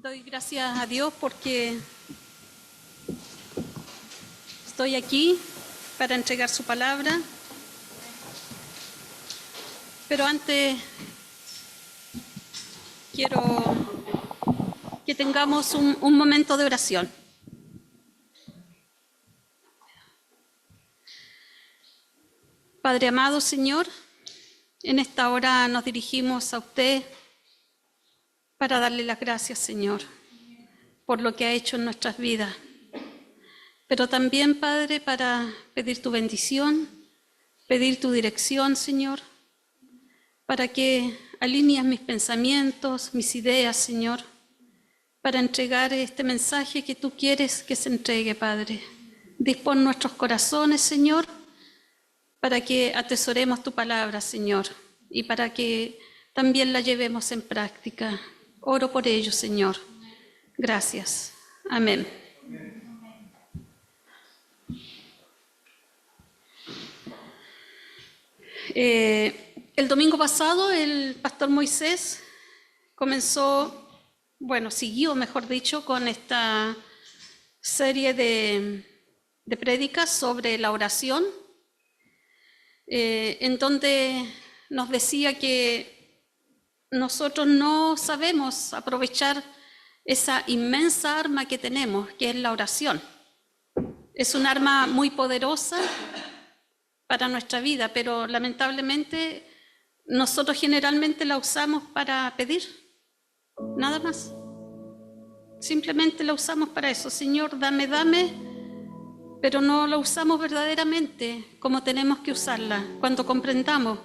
Doy gracias a Dios porque estoy aquí para entregar su palabra. Pero antes quiero que tengamos un momento de oración. Padre amado, Señor, en esta hora nos dirigimos a usted para darle las gracias, Señor, por lo que ha hecho en nuestras vidas. Pero también, Padre, para pedir tu bendición, pedir tu dirección, Señor, para que alinees mis pensamientos, mis ideas, Señor, para entregar este mensaje que tú quieres que se entregue, Padre. Dispón nuestros corazones, Señor, para que atesoremos tu palabra, Señor, y para que también la llevemos en práctica. Oro por ello, Señor. Gracias. Amén. El domingo pasado el pastor Moisés siguió, mejor dicho, con esta serie de prédicas sobre la oración, en donde nos decía que nosotros no sabemos aprovechar esa inmensa arma que tenemos, que es la oración. Es un arma muy poderosa para nuestra vida, pero lamentablemente nosotros generalmente la usamos para pedir, nada más. Simplemente la usamos para eso. Señor, dame, pero no la usamos verdaderamente como tenemos que usarla. Cuando comprendamos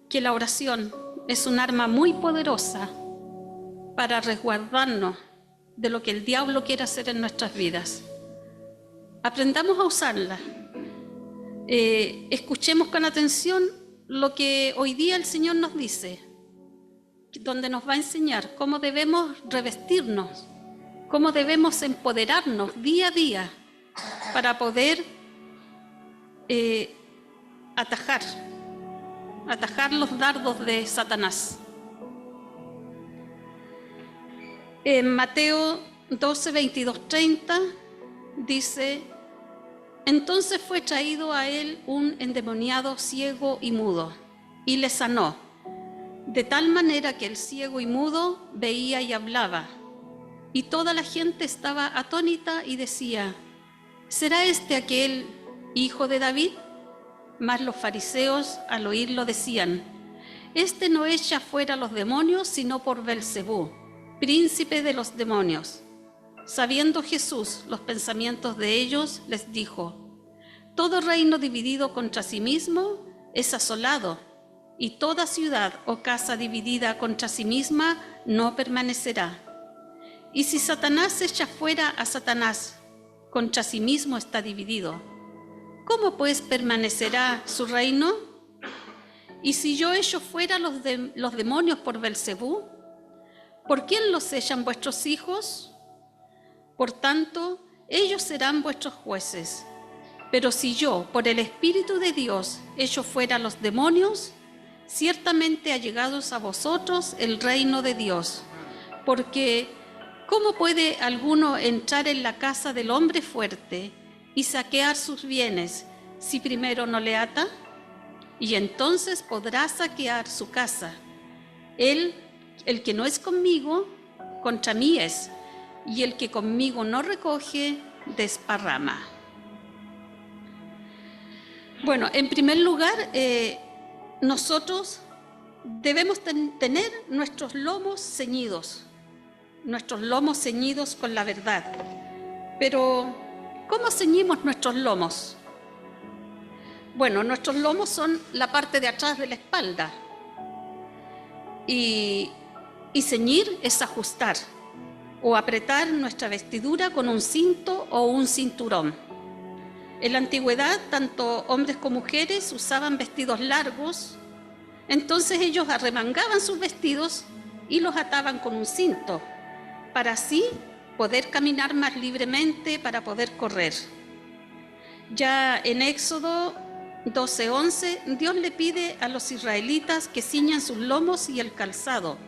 que la oración es un arma muy poderosa para resguardarnos de lo que el diablo quiere hacer en nuestras vidas. Aprendamos a usarla. Escuchemos con atención lo que hoy día el Señor nos dice, donde nos va a enseñar cómo debemos revestirnos, cómo debemos empoderarnos día a día para poder atajar los dardos de Satanás. En Mateo 12, 22, 30 dice: entonces fue traído a él un endemoniado ciego y mudo, y le sanó, de tal manera que el ciego y mudo veía y hablaba. Y toda la gente estaba atónita y decía: ¿será este aquel hijo de David? Mas los fariseos al oírlo decían: este no echa fuera los demonios, sino por Belcebú, príncipe de los demonios. Sabiendo Jesús los pensamientos de ellos, les dijo: todo reino dividido contra sí mismo es asolado, y toda ciudad o casa dividida contra sí misma no permanecerá. Y si Satanás echa fuera a Satanás, contra sí mismo está dividido. ¿Cómo pues permanecerá su reino? Y si yo echo fuera los demonios por Belcebú, ¿por quién los echan vuestros hijos? Por tanto, ellos serán vuestros jueces. Pero si yo, por el Espíritu de Dios, echo fuera los demonios, ciertamente ha llegado a vosotros el reino de Dios. Porque, ¿cómo puede alguno entrar en la casa del hombre fuerte y saquear sus bienes si primero no le ata? Y entonces podrá saquear su casa. El que no es conmigo, contra mí es, y el que conmigo no recoge, desparrama. Bueno, en primer lugar, nosotros debemos tener nuestros lomos ceñidos con la verdad. Pero, ¿cómo ceñimos nuestros lomos? Bueno, nuestros lomos son la parte de atrás de la espalda. Y ceñir es ajustar o apretar nuestra vestidura con un cinto o un cinturón. En la antigüedad, tanto hombres como mujeres usaban vestidos largos, entonces ellos arremangaban sus vestidos y los ataban con un cinto, para así poder caminar más libremente, para poder correr. Ya en Éxodo 12:11, Dios le pide a los israelitas que ciñan sus lomos y el calzado,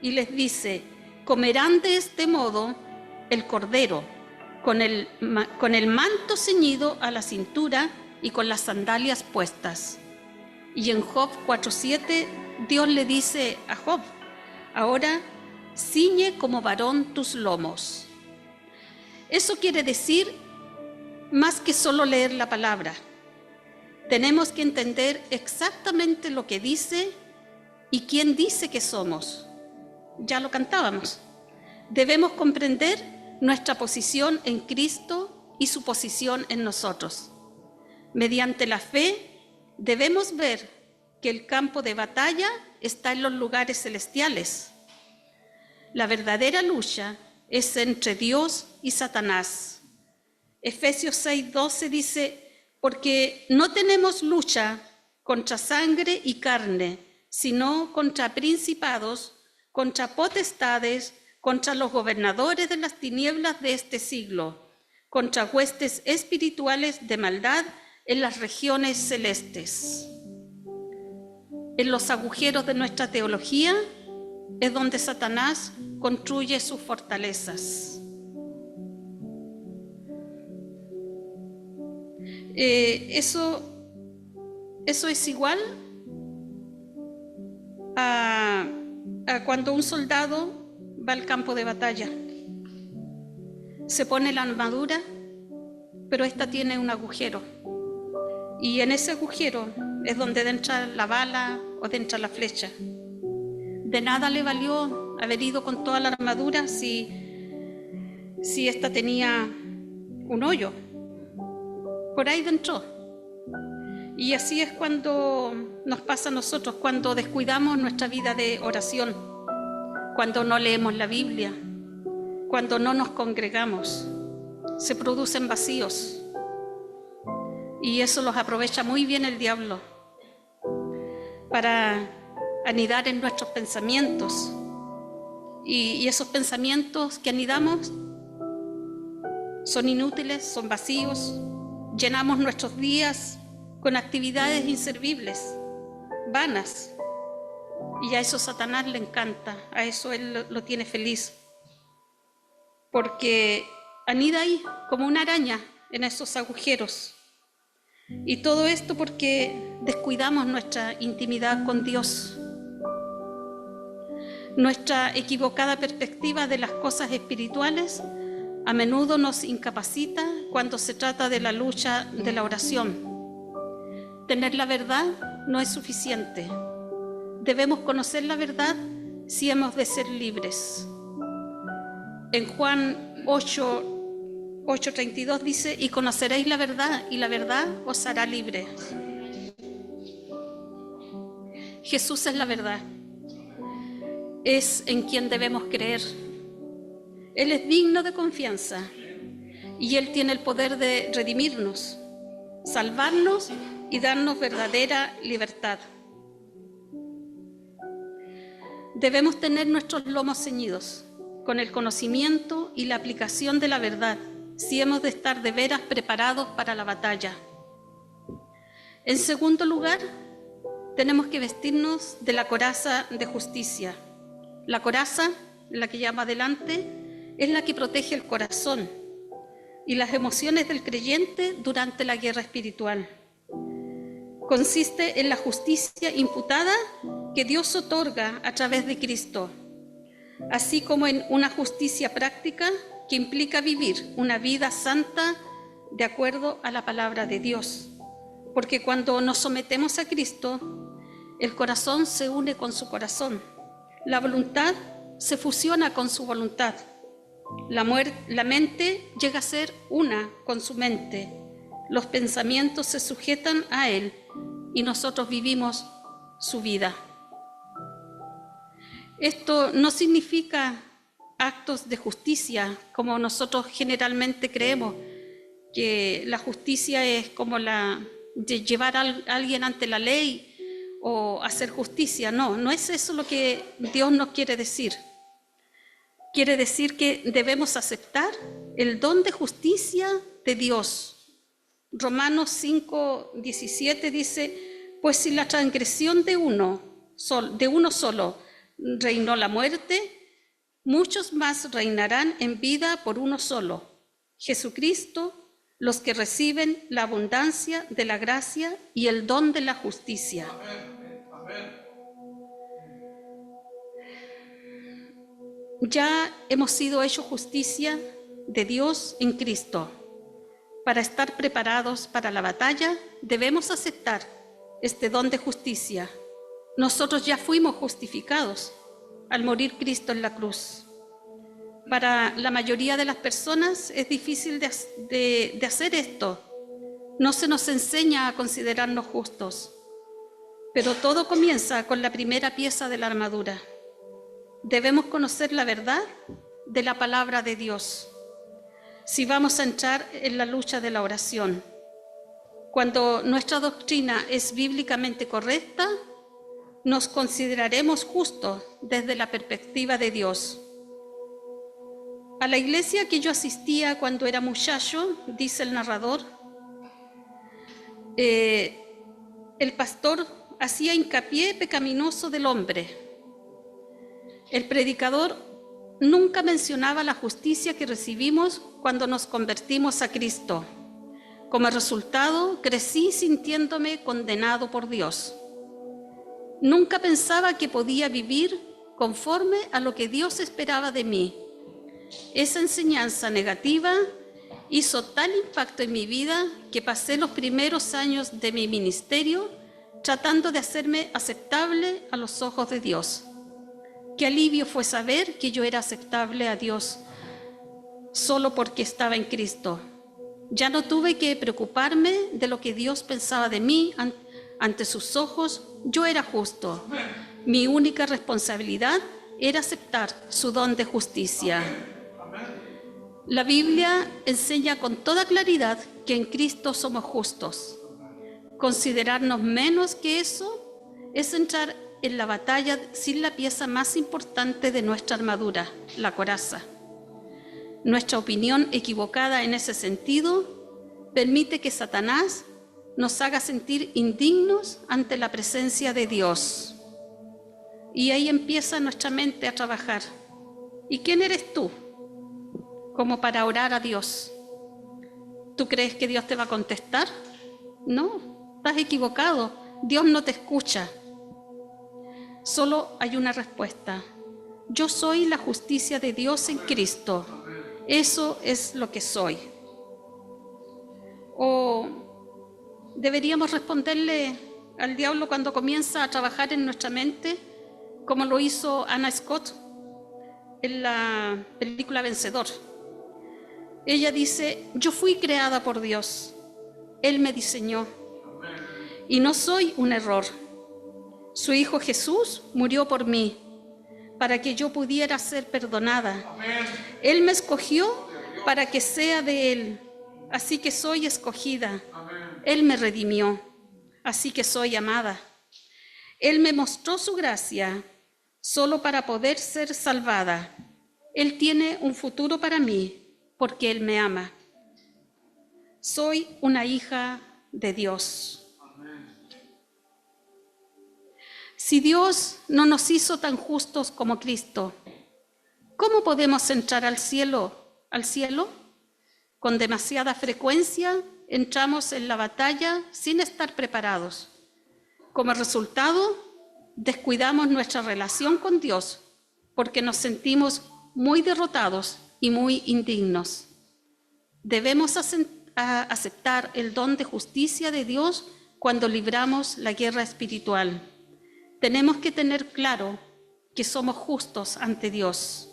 y les dice: Comerán de este modo el cordero, con el manto ceñido a la cintura y con las sandalias puestas. Y en Job 4:7, Dios le dice a Job: ahora ciñe como varón tus lomos. Eso quiere decir más que solo leer la palabra. Tenemos que entender exactamente lo que dice y quién dice que somos. Ya lo cantábamos. Debemos comprender nuestra posición en Cristo y su posición en nosotros. Mediante la fe, debemos ver que el campo de batalla está en los lugares celestiales. La verdadera lucha es entre Dios y Satanás. Efesios 6:12 dice: porque no tenemos lucha contra sangre y carne, sino contra principados, contra potestades, contra los gobernadores de las tinieblas de este siglo, contra huestes espirituales de maldad en las regiones celestes. En los agujeros de nuestra teología es donde Satanás construye sus fortalezas. Eso es igual a cuando un soldado va al campo de batalla. Se pone la armadura, pero esta tiene un agujero. Y en ese agujero es donde entra la bala o entra la flecha. De nada le valió haber ido con toda la armadura si esta tenía un hoyo. Por ahí dentro. Y así es cuando nos pasa a nosotros, cuando descuidamos nuestra vida de oración, cuando no leemos la Biblia, cuando no nos congregamos. Se producen vacíos. Y eso los aprovecha muy bien el diablo para anidar en nuestros pensamientos. Y esos pensamientos que anidamos son inútiles, son vacíos. Llenamos nuestros días con actividades inservibles, vanas. Y a eso Satanás le encanta, a eso él lo tiene feliz. Porque anida ahí como una araña en esos agujeros. Y todo esto porque descuidamos nuestra intimidad con Dios. Nuestra equivocada perspectiva de las cosas espirituales a menudo nos incapacita cuando se trata de la lucha de la oración. Tener la verdad no es suficiente. Debemos conocer la verdad si hemos de ser libres. En Juan 8:32 dice: y conoceréis la verdad, y la verdad os hará libres. Jesús es la verdad. Es en quien debemos creer. Él es digno de confianza y Él tiene el poder de redimirnos, salvarnos y darnos verdadera libertad. Debemos tener nuestros lomos ceñidos con el conocimiento y la aplicación de la verdad, si hemos de estar de veras preparados para la batalla. En segundo lugar, tenemos que vestirnos de la coraza de justicia. La coraza, la que llama adelante, es la que protege el corazón y las emociones del creyente durante la guerra espiritual. Consiste en la justicia imputada que Dios otorga a través de Cristo, así como en una justicia práctica que implica vivir una vida santa de acuerdo a la palabra de Dios. Porque cuando nos sometemos a Cristo, el corazón se une con su corazón, la voluntad se fusiona con su voluntad, la mente llega a ser una con su mente, los pensamientos se sujetan a Él y nosotros vivimos su vida. Esto no significa actos de justicia como nosotros generalmente creemos, que la justicia es como de llevar a alguien ante la ley o hacer justicia. No es eso lo que Dios nos quiere decir. Quiere decir que debemos aceptar el don de justicia de Dios. Romanos 5:17 dice: pues si la transgresión de uno solo reinó la muerte, Muchos más reinarán en vida por uno solo, Jesucristo, los que reciben la abundancia de la gracia y el don de la justicia. Ya hemos sido hechos justicia de Dios en Cristo. Para estar preparados para la batalla, debemos aceptar este don de justicia. Nosotros ya fuimos justificados al morir Cristo en la cruz. Para la mayoría de las personas es difícil de hacer esto. No se nos enseña a considerarnos justos. Pero todo comienza con la primera pieza de la armadura. Debemos conocer la verdad de la palabra de Dios si vamos a entrar en la lucha de la oración. Cuando nuestra doctrina es bíblicamente correcta, nos consideraremos justos desde la perspectiva de Dios. A la iglesia que yo asistía cuando era muchacho, dice el narrador, el pastor hacía hincapié pecaminoso del hombre. El predicador nunca mencionaba la justicia que recibimos cuando nos convertimos a Cristo. Como resultado, crecí sintiéndome condenado por Dios. Nunca pensaba que podía vivir conforme a lo que Dios esperaba de mí. Esa enseñanza negativa hizo tal impacto en mi vida que pasé los primeros años de mi ministerio tratando de hacerme aceptable a los ojos de Dios. Qué alivio fue saber que yo era aceptable a Dios solo porque estaba en Cristo. Ya no tuve que preocuparme de lo que Dios pensaba de mí. Ante sus ojos, yo era justo. Mi única responsabilidad era aceptar su don de justicia. La Biblia enseña con toda claridad que en Cristo somos justos. Considerarnos menos que eso es entrar en la batalla sin la pieza más importante de nuestra armadura, la coraza. Nuestra opinión equivocada en ese sentido permite que Satanás nos haga sentir indignos ante la presencia de Dios. Y ahí empieza nuestra mente a trabajar. ¿Y quién eres tú como para orar a Dios? ¿Tú crees que Dios te va a contestar? No, estás equivocado. Dios no te escucha. Solo hay una respuesta. Yo soy la justicia de Dios en Cristo. Eso es lo que soy. O deberíamos responderle al diablo cuando comienza a trabajar en nuestra mente, como lo hizo Anna Scott en la película Vencedor. Ella dice, yo fui creada por Dios. Él me diseñó. Y no soy un error. Su Hijo Jesús murió por mí, para que yo pudiera ser perdonada. Él me escogió para que sea de Él, así que soy escogida. Él me redimió, así que soy amada. Él me mostró su gracia, solo para poder ser salvada. Él tiene un futuro para mí, porque Él me ama. Soy una hija de Dios. Si Dios no nos hizo tan justos como Cristo, ¿cómo podemos entrar al cielo? Con demasiada frecuencia entramos en la batalla sin estar preparados. Como resultado, descuidamos nuestra relación con Dios porque nos sentimos muy derrotados y muy indignos. Debemos aceptar el don de justicia de Dios cuando libramos la guerra espiritual. Tenemos que tener claro que somos justos ante Dios.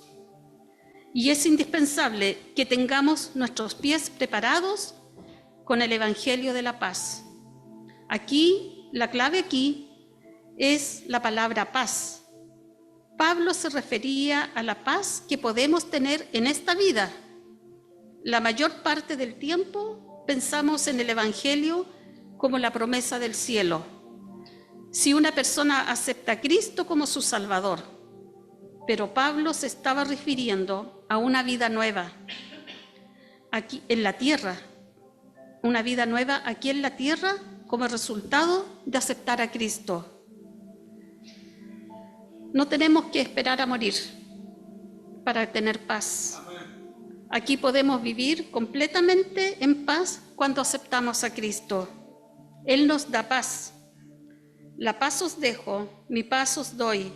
Y es indispensable que tengamos nuestros pies preparados con el Evangelio de la paz. Aquí, la clave aquí es la palabra paz. Pablo se refería a la paz que podemos tener en esta vida. La mayor parte del tiempo pensamos en el Evangelio como la promesa del cielo. Si una persona acepta a Cristo como su Salvador, pero Pablo se estaba refiriendo a una vida nueva aquí en la tierra, una vida nueva aquí en la tierra como resultado de aceptar a Cristo. No tenemos que esperar a morir. para tener paz. Aquí podemos vivir completamente en paz cuando aceptamos a Cristo. Él nos da paz. La paz os dejo, mi paz os doy.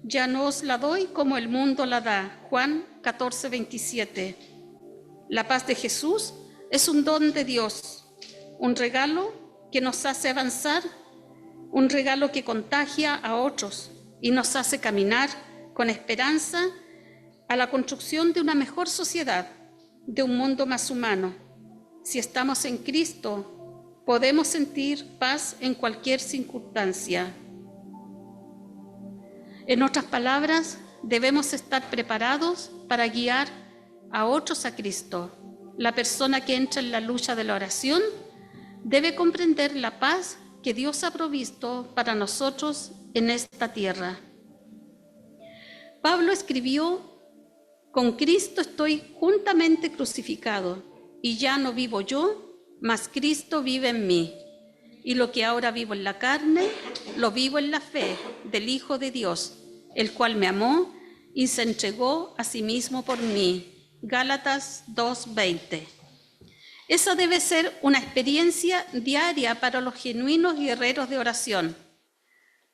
Ya no os la doy como el mundo la da. Juan 14:27. La paz de Jesús es un don de Dios, un regalo que nos hace avanzar, un regalo que contagia a otros y nos hace caminar con esperanza a la construcción de una mejor sociedad, de un mundo más humano. Si estamos en Cristo, podemos sentir paz en cualquier circunstancia. En otras palabras, debemos estar preparados para guiar a otros a Cristo. La persona que entra en la lucha de la oración debe comprender la paz que Dios ha provisto para nosotros en esta tierra. Pablo escribió: con Cristo estoy juntamente crucificado, y ya no vivo yo, mas Cristo vive en mí. Y lo que ahora vivo en la carne, lo vivo en la fe del Hijo de Dios, el cual me amó y se entregó a sí mismo por mí. Gálatas 2:20. Esa debe ser una experiencia diaria para los genuinos guerreros de oración,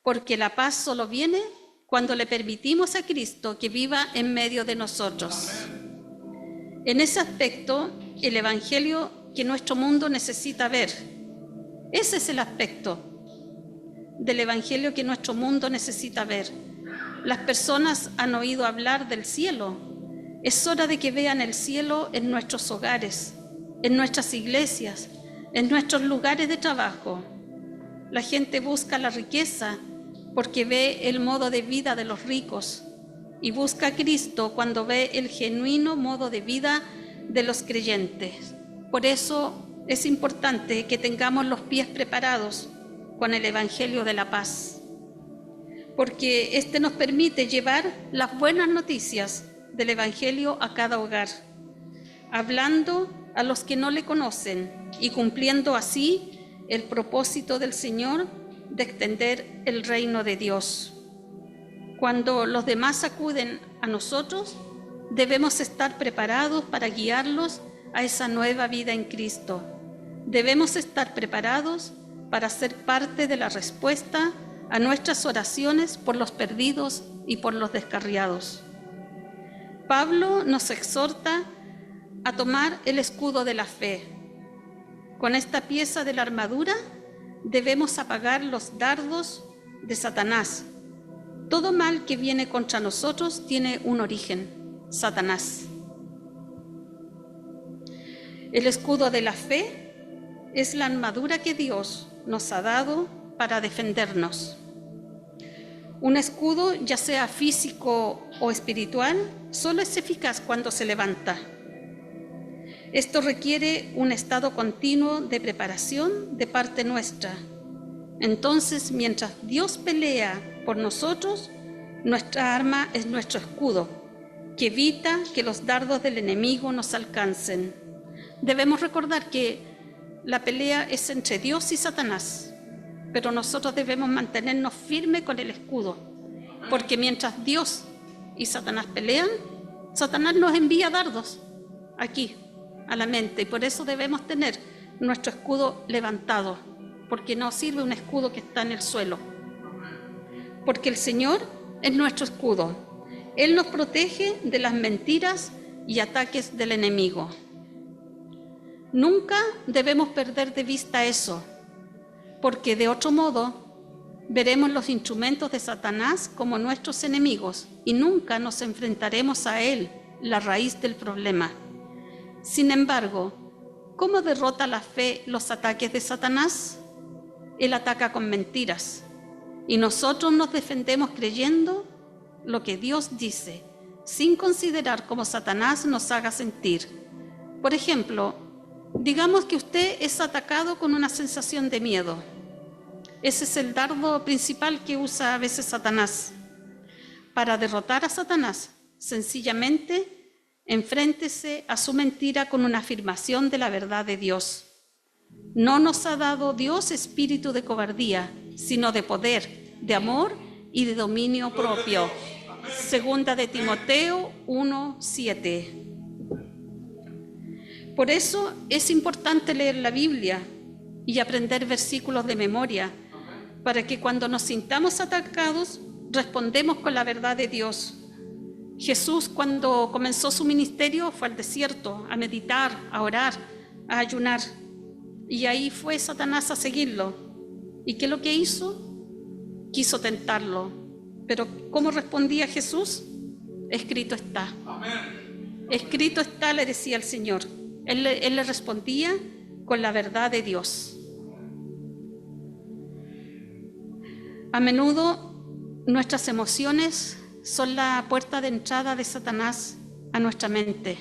porque la paz solo viene cuando le permitimos a Cristo que viva en medio de nosotros. En ese aspecto, el Evangelio que nuestro mundo necesita ver. Ese es el aspecto del Evangelio que nuestro mundo necesita ver. Las personas han oído hablar del cielo. Es hora de que vean el cielo en nuestros hogares, en nuestras iglesias, en nuestros lugares de trabajo. La gente busca la riqueza porque ve el modo de vida de los ricos y busca a Cristo cuando ve el genuino modo de vida de los creyentes. Por eso es importante que tengamos los pies preparados con el Evangelio de la paz, porque este nos permite llevar las buenas noticias del Evangelio a cada hogar, hablando a los que no le conocen y cumpliendo así el propósito del Señor de extender el reino de Dios. Cuando los demás acuden a nosotros, debemos estar preparados para guiarlos a esa nueva vida en Cristo. Debemos estar preparados para ser parte de la respuesta a nuestras oraciones por los perdidos y por los descarriados. Pablo nos exhorta a tomar el escudo de la fe. Con esta pieza de la armadura debemos apagar los dardos de Satanás. Todo mal que viene contra nosotros tiene un origen: Satanás. El escudo de la fe es la armadura que Dios nos ha dado para defendernos. Un escudo, ya sea físico o espiritual, solo es eficaz cuando se levanta. Esto requiere un estado continuo de preparación de parte nuestra. Entonces, mientras Dios pelea por nosotros, nuestra arma es nuestro escudo, que evita que los dardos del enemigo nos alcancen. Debemos recordar que la pelea es entre Dios y Satanás, pero nosotros debemos mantenernos firmes con el escudo, porque mientras Dios y Satanás pelean, Satanás nos envía dardos aquí a la mente, y por eso debemos tener nuestro escudo levantado, porque no sirve un escudo que está en el suelo, porque el Señor es nuestro escudo. Él nos protege de las mentiras y ataques del enemigo. Nunca debemos perder de vista eso, porque de otro modo veremos los instrumentos de Satanás como nuestros enemigos y nunca nos enfrentaremos a él, la raíz del problema. Sin embargo, ¿cómo derrota la fe los ataques de Satanás? Él ataca con mentiras y nosotros nos defendemos creyendo lo que Dios dice, sin considerar cómo Satanás nos haga sentir. Por ejemplo, digamos que usted es atacado con una sensación de miedo. Ese es el dardo principal que usa a veces Satanás. Para derrotar a Satanás, sencillamente, enfréntese a su mentira con una afirmación de la verdad de Dios. No nos ha dado Dios espíritu de cobardía, sino de poder, de amor y de dominio propio. Segunda de Timoteo 1:7. Por eso es importante leer la Biblia y aprender versículos de memoria, para que cuando nos sintamos atacados, respondemos con la verdad de Dios. Jesús, cuando comenzó su ministerio, fue al desierto a meditar, a orar, a ayunar. Y ahí fue Satanás a seguirlo. ¿Y qué es lo que hizo? Quiso tentarlo. Pero ¿cómo respondía Jesús? Escrito está. Amén. Escrito está, le decía el Señor. Él le respondía con la verdad de Dios. A menudo nuestras emociones son la puerta de entrada de Satanás a nuestra mente.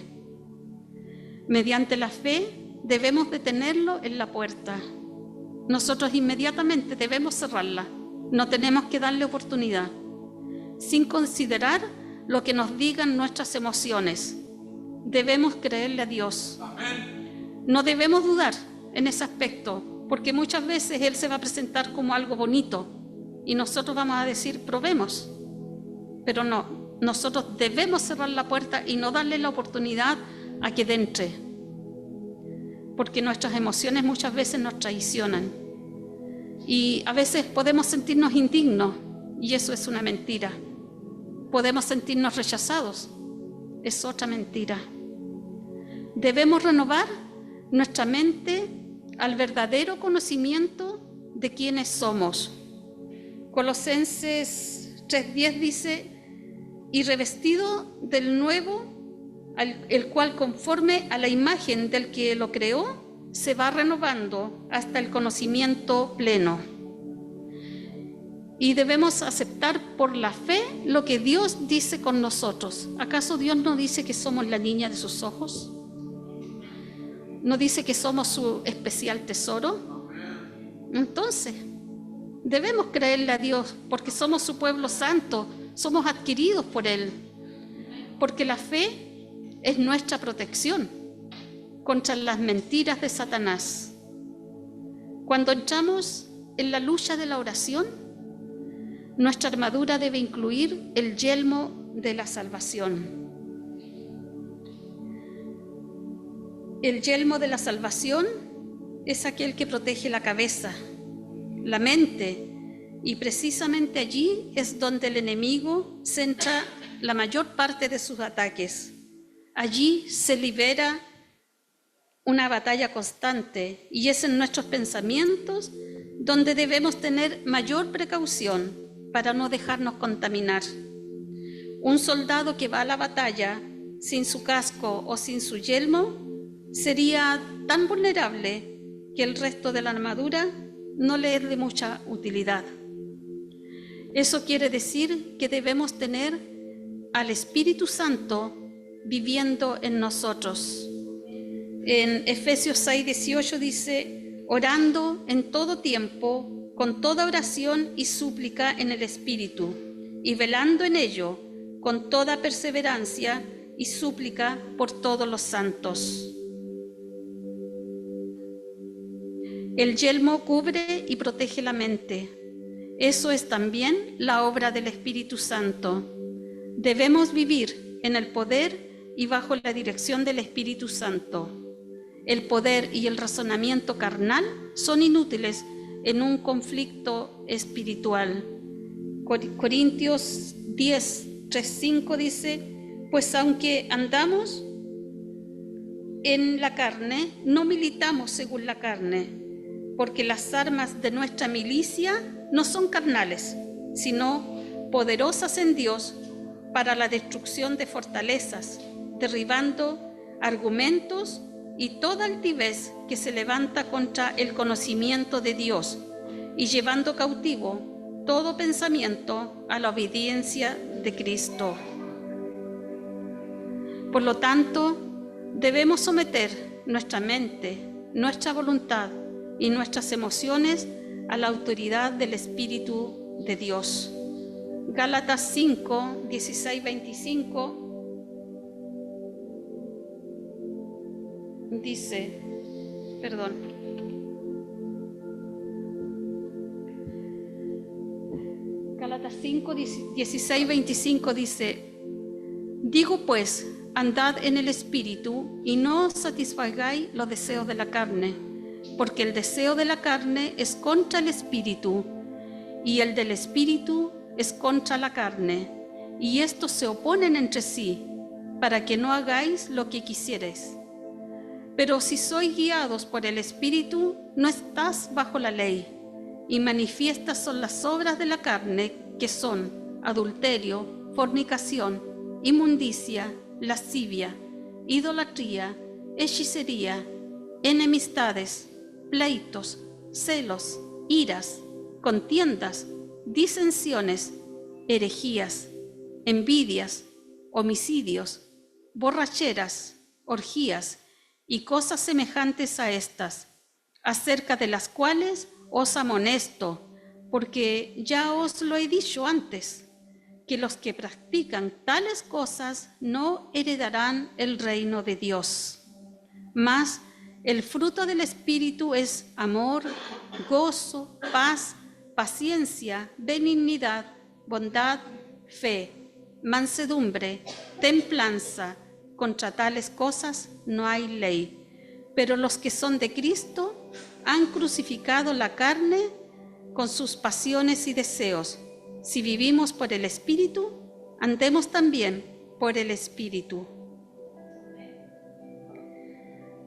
Mediante la fe debemos detenerlo en la puerta. Nosotros inmediatamente debemos cerrarla. No tenemos que darle oportunidad, sin considerar lo que nos digan nuestras emociones. Debemos creerle a Dios. Amén. No debemos dudar en ese aspecto, porque muchas veces Él se va a presentar como algo bonito y nosotros vamos a decir, probemos. Pero no, nosotros debemos cerrar la puerta y no darle la oportunidad a que entre, porque nuestras emociones muchas veces nos traicionan y a veces podemos sentirnos indignos y eso es una mentira. Podemos sentirnos rechazados, es otra mentira. Debemos renovar nuestra mente al verdadero conocimiento de quiénes somos. Colosenses 3:10 dice, y revestido del nuevo, el cual conforme a la imagen del que lo creó, se va renovando hasta el conocimiento pleno. Y debemos aceptar por la fe lo que Dios dice con nosotros. ¿Acaso Dios no dice que somos la niña de sus ojos? ¿No dice que somos su especial tesoro? Entonces, debemos creerle a Dios porque somos su pueblo santo, somos adquiridos por Él. Porque la fe es nuestra protección contra las mentiras de Satanás. Cuando entramos en la lucha de la oración, nuestra armadura debe incluir el yelmo de la salvación. El yelmo de la salvación es aquel que protege la cabeza, la mente, y precisamente allí es donde el enemigo centra la mayor parte de sus ataques. Allí se libera una batalla constante y es en nuestros pensamientos donde debemos tener mayor precaución para no dejarnos contaminar. Un soldado que va a la batalla sin su casco o sin su yelmo sería tan vulnerable que el resto de la armadura no le es de mucha utilidad. Eso quiere decir que debemos tener al Espíritu Santo viviendo en nosotros. En Efesios 6:18 dice, orando en todo tiempo, con toda oración y súplica en el Espíritu, y velando en ello, con toda perseverancia y súplica por todos los santos. El yelmo cubre y protege la mente. Eso es también la obra del Espíritu Santo. Debemos vivir en el poder y bajo la dirección del Espíritu Santo. El poder y el razonamiento carnal son inútiles en un conflicto espiritual. Corintios 10:3-5 dice, pues aunque andamos en la carne, no militamos según la carne, porque las armas de nuestra milicia no son carnales, sino poderosas en Dios para la destrucción de fortalezas, derribando argumentos y toda altivez que se levanta contra el conocimiento de Dios, y llevando cautivo todo pensamiento a la obediencia de Cristo. Por lo tanto, debemos someter nuestra mente, nuestra voluntad y nuestras emociones a la autoridad del Espíritu de Dios. Gálatas 5:16-25 dice, Gálatas Gálatas 5, 16, 25 dice: digo pues, andad en el Espíritu y no satisfagáis los deseos de la carne, porque el deseo de la carne es contra el Espíritu y el del Espíritu es contra la carne, y estos se oponen entre sí, para que no hagáis lo que quisierais. Pero si sois guiados por el Espíritu, no estás bajo la ley, y manifiestas son las obras de la carne, que son adulterio, fornicación, inmundicia, lascivia, idolatría, hechicería, enemistades, pleitos, celos, iras, contiendas, disensiones, herejías, envidias, homicidios, borracheras, orgías y cosas semejantes a estas, acerca de las cuales os amonesto, porque ya os lo he dicho antes, que los que practican tales cosas no heredarán el reino de Dios. Mas el fruto del Espíritu es amor, gozo, paz, paciencia, benignidad, bondad, fe, mansedumbre, templanza. Contra tales cosas no hay ley. Pero los que son de Cristo han crucificado la carne con sus pasiones y deseos. Si vivimos por el Espíritu, andemos también por el Espíritu.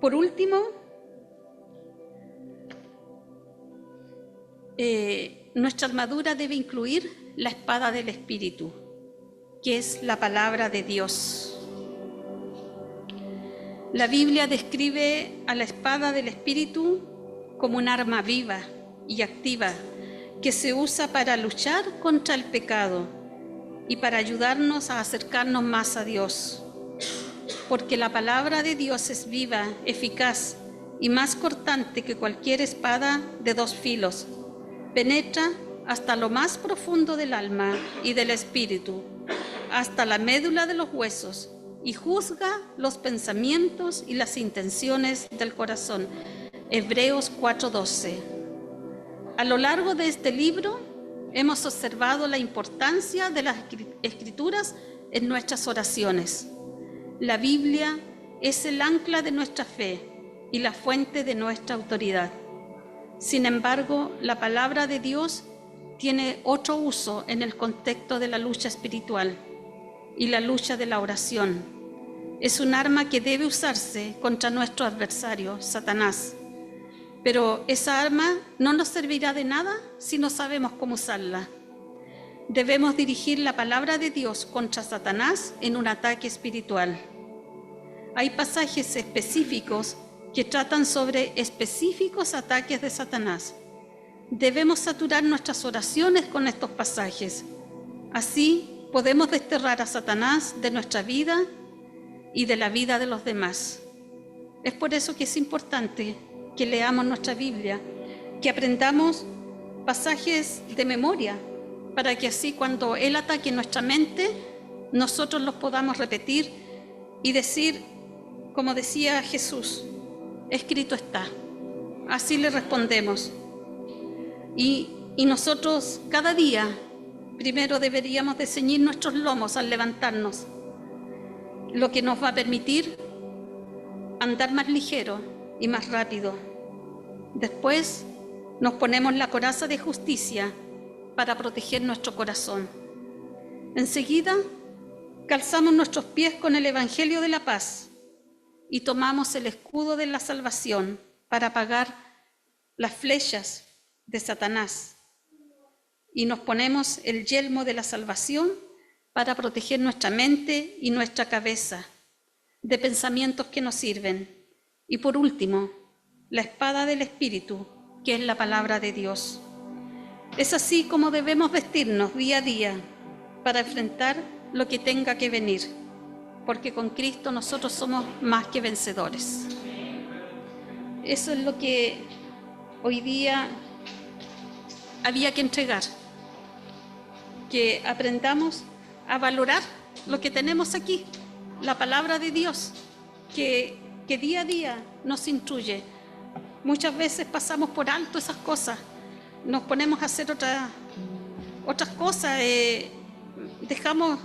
Por último, nuestra armadura debe incluir la espada del Espíritu, que es la palabra de Dios. La Biblia describe a la espada del Espíritu como un arma viva y activa que se usa para luchar contra el pecado y para ayudarnos a acercarnos más a Dios. Porque la palabra de Dios es viva, eficaz y más cortante que cualquier espada de dos filos. Penetra hasta lo más profundo del alma y del espíritu, hasta la médula de los huesos, y juzga los pensamientos y las intenciones del corazón. Hebreos 4:12. A lo largo de este libro hemos observado la importancia de las Escrituras en nuestras oraciones. La Biblia es el ancla de nuestra fe y la fuente de nuestra autoridad. Sin embargo, la palabra de Dios tiene otro uso en el contexto de la lucha espiritual y la lucha de la oración. Es un arma que debe usarse contra nuestro adversario, Satanás. Pero esa arma no nos servirá de nada si no sabemos cómo usarla. Debemos dirigir la palabra de Dios contra Satanás en un ataque espiritual. Hay pasajes específicos que tratan sobre específicos ataques de Satanás. Debemos saturar nuestras oraciones con estos pasajes. Así podemos desterrar a Satanás de nuestra vida y de la vida de los demás. Es por eso que es importante que leamos nuestra Biblia, que aprendamos pasajes de memoria, para que así cuando Él ataque nuestra mente, nosotros los podamos repetir y decir, como decía Jesús, escrito está. Así le respondemos. Y nosotros cada día, primero deberíamos de ceñir nuestros lomos al levantarnos, lo que nos va a permitir andar más ligero y más rápido. Después nos ponemos la coraza de justicia para proteger nuestro corazón. Enseguida calzamos nuestros pies con el Evangelio de la paz y tomamos el escudo de la salvación para apagar las flechas de Satanás. Y nos ponemos el yelmo de la salvación para proteger nuestra mente y nuestra cabeza de pensamientos que nos sirven. Y por último, la espada del Espíritu, que es la palabra de Dios. Es así como debemos vestirnos día a día para enfrentar lo que tenga que venir, porque con Cristo nosotros somos más que vencedores. Eso es lo que hoy día había que entregar, que aprendamos a valorar lo que tenemos aquí, la palabra de Dios, que día a día nos instruye. Muchas veces pasamos por alto esas cosas, nos ponemos a hacer Otras cosas, dejamos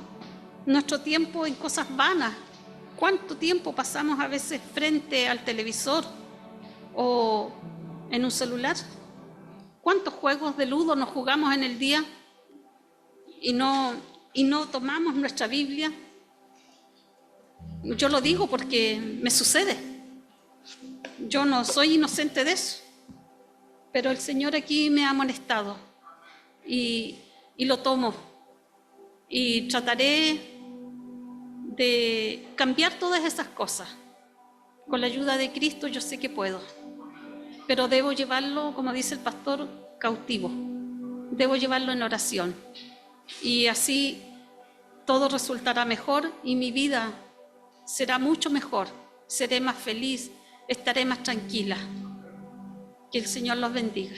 nuestro tiempo en cosas vanas. ¿Cuánto tiempo pasamos a veces frente al televisor o en un celular? ¿Cuántos juegos de ludo nos jugamos en el día y no tomamos nuestra Biblia? Yo lo digo porque me sucede. Yo no soy inocente de eso, pero el Señor aquí me ha amonestado y lo tomo y trataré de cambiar todas esas cosas. Con la ayuda de Cristo yo sé que puedo, pero debo llevarlo, como dice el pastor, cautivo. Debo llevarlo en oración y así todo resultará mejor y mi vida será mucho mejor. Seré más feliz, estaré más tranquila. Que el Señor los bendiga.